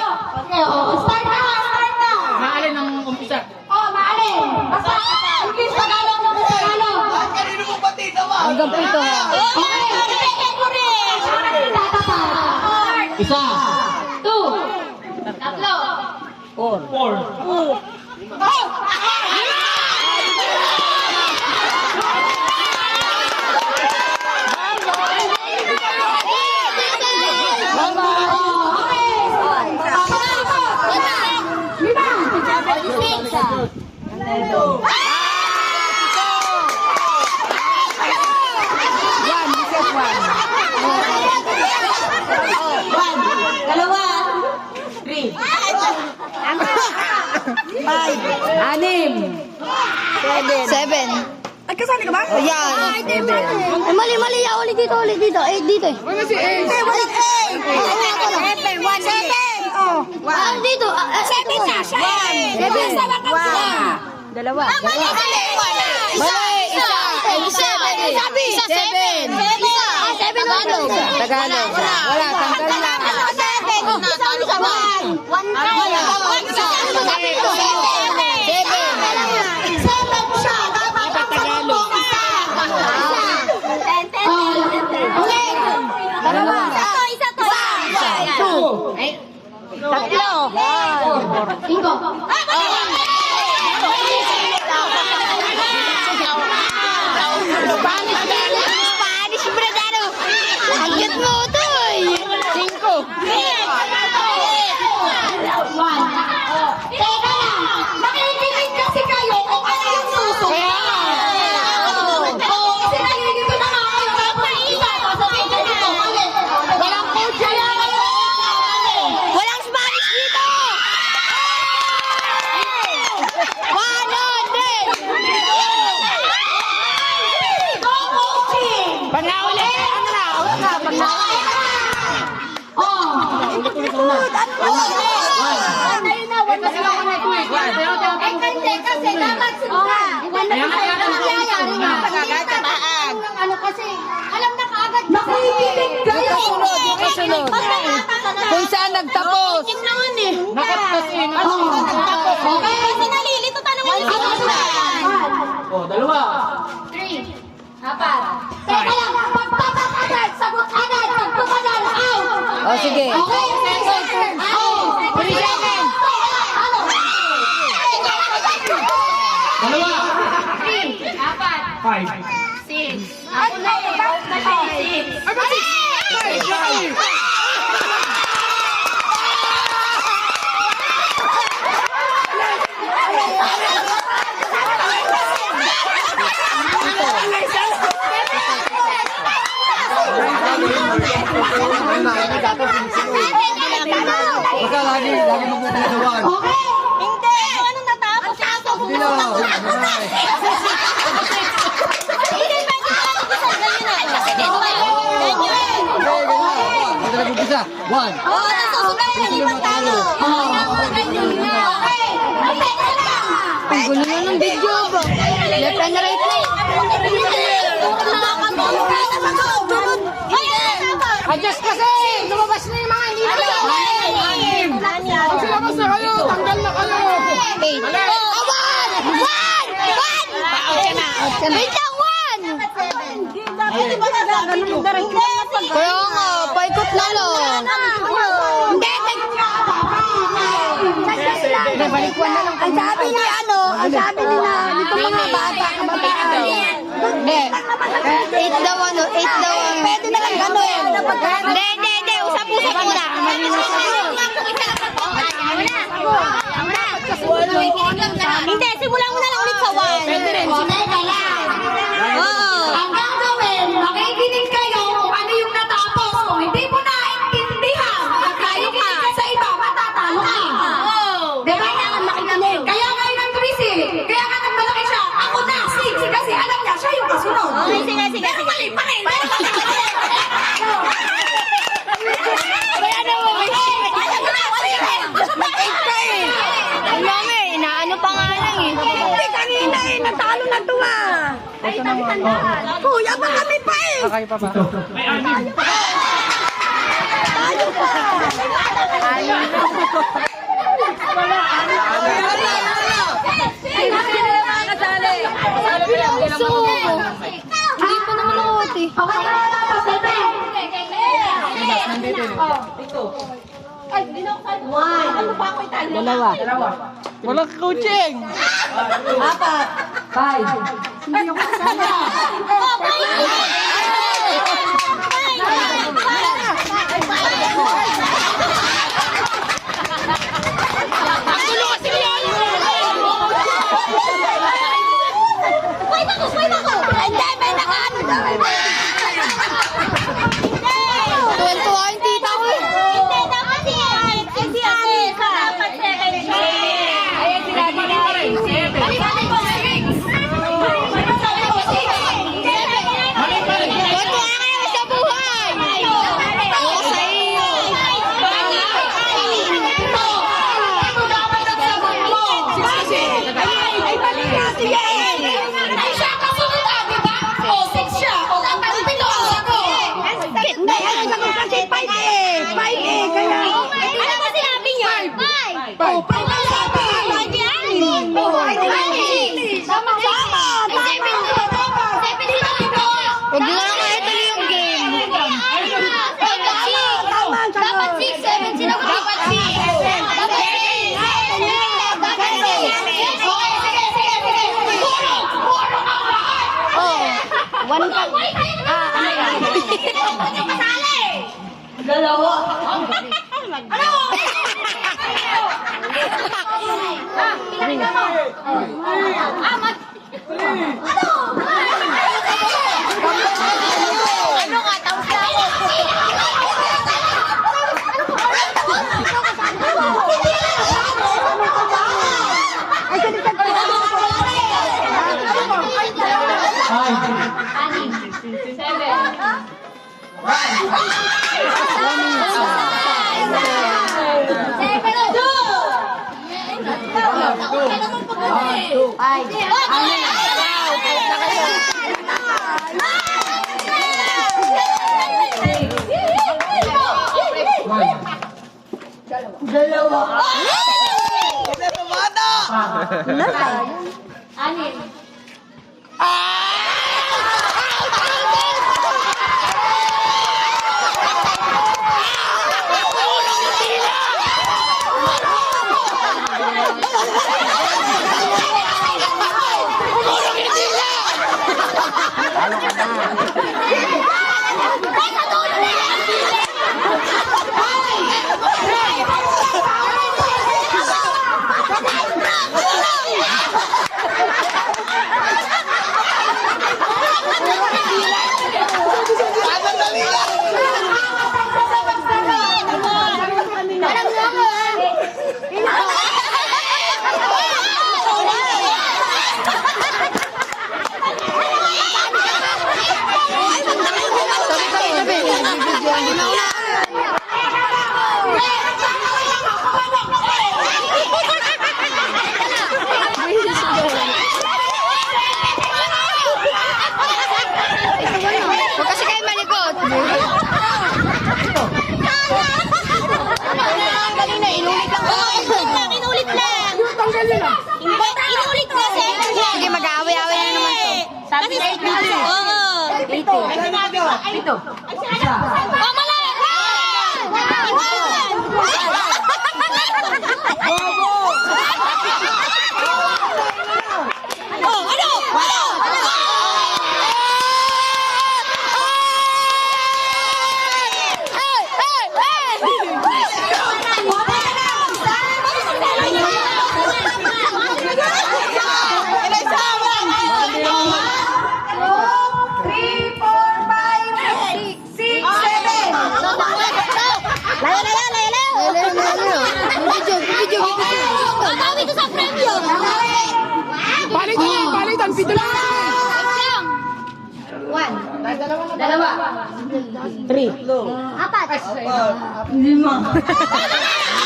Okay, start na. Maalin ang umpisa. Maalin. Basta, English, Tagalog, Tagalog. Kanino mo pati naman? Hanggang pito. Okay, Isa. 2. Tatlo. 4. Anim. 7. Ay, kasali ka ba? Ayan. Mali. Ulit dito. 8 dito eh. Wala si Ace. Hindi, walang 8. 7. Oh. Dito. 7 na. 1. Dalawa. Mali. Isa. 7. 7 Tagalog. Tagalog. Wala. Tanggal na. Spanish brother. Ang cute mo to eh. 5. Teka lang, makikinig kasi kayo kung ano yung susunod. Kasi nalilito na nga kayo. Mailan, sabihin ka dito. Walang coach yan. Walang Spanish dito. 100. Go coaching! Pag-nauli. Ano na? Out na. Pag-nauli. Kasi dapat sigura. Ano kasi, alam na kaagad. Makikinig kayo. Yung kasunod. Kung saan nagtapos. Nakot kasi. Okay, kasi nalilito ta naman yung Dalawa. 3, 4. Teka lang, pagtatak agad, sagot agad, pagtumagal, out. O, sige. Okay, out. 5. 6. Ako na eh. Out na siya. 6. Baka lagi magpupuntawan. Okay. Hindi. Anong natapos? Hindi na. Hindi pwede ka lang mag-isang ganyan kasi dito kayo. Ganyan. Ito nag-umpisa. 1. Oo, nasusunod. Ibang talo. Okay. Teka lang. Ang gulo na ng video ba? Left and right na. Adjust kasi! Lumabas na yung mga hindi na lang. Pag silabas na kayo, tanggal na kayo. 1! Wait lang, 1! Kaya nga, paikot na lang. Hindi, balikwan na lang. Ang sabi ni dito mga bata, kabataan. Hindi. 8 daw. Pwede na lang gano'n. Hindi. Usap-usap muna. Hindi, simulan mo na lang ulit sa 1. Pwede rin. Teka lang. Ang gagawin, makikinig kayo kung ano yung natapos. Kung hindi mo naintindihan, at nakikinig ka sa iba, matatalo ka. Di ba? Kaya nga yung 3, kaya nga nang malaki siya, ako na, 6, kasi alam niya, siya yung kasunod. Okay, sige. Pero mali pa rin. Inaano pa nga lang eh. Hindi, kanina eh. Natalo na to ah. Ay, tandaan. Kuya, pa kami pa eh. Kayo pa ba? May 6. Tayo pa. Dalawa. Walang coaching. Wait ako! Hindi, may nakaano. Tuwan-tuwa yung tita ko eh. Hindi, dapat si Alisa. Dapat second share. Ayan sila, mga rin. Tuwan-tuwa kayo sa buhay. Oo, sa iyo. Ay, siya kasunod ka, di ba? O, 6 siya. O, dapat 7 ang sagot. Hindi, ano sagot kasi 5 kaya. Ano ba sinabi niyo? 5. Five. Ano sabi? 5 yan. Sama-sama. Huwag nyo lang kayo tuloy yung game. Dapat 6, 7 sila. Dapat 6. Dapat 6. Dapat 6. Oh, 1 pa. Dalawa. Ano? Ano ka? Tapos na ako. Huwag kasi kayo malikot. Kanina, inulit lang. Inulit lang. Inulit kasi. Sige, mag-aaway-aaway na naman to. Sabi na 8. Oo. 8. Oh, mali! Oh, ano? Palitan, pito lang. Dalawa. 4. 5. 5. 5.